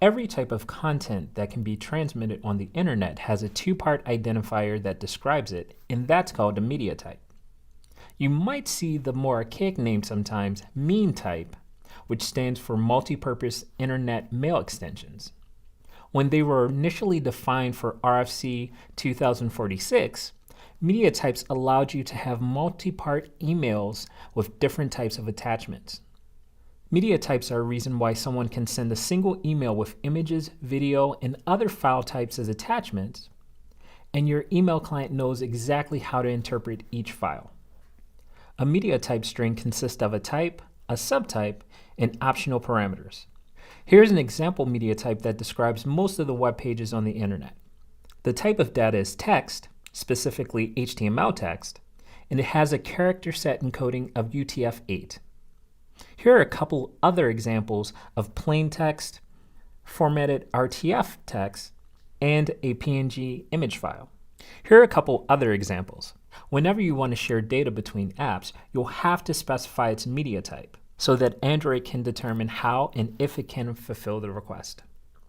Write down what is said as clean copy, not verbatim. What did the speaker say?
Every type of content that can be transmitted on the internet has a two-part identifier that describes it, and that's called a media type. You might see the more archaic name sometimes, mean type, which stands for multipurpose internet mail extensions. When they were initially defined for RFC 2046, media types allowed you to have multi-part emails with different types of attachments. Media types are a reason why someone can send a single email with images, video, and other file types as attachments, and your email client knows exactly how to interpret each file. A media type string consists of a type, a subtype, and optional parameters. Here's an example media type that describes most of the web pages on the internet. The type of data is text, specifically HTML text, and it has a character set encoding of UTF-8. Here are a couple other examples of plain text, formatted RTF text, and a PNG image file. Here are a couple other examples. Whenever you want to share data between apps, you'll have to specify its media type so that Android can determine how and if it can fulfill the request.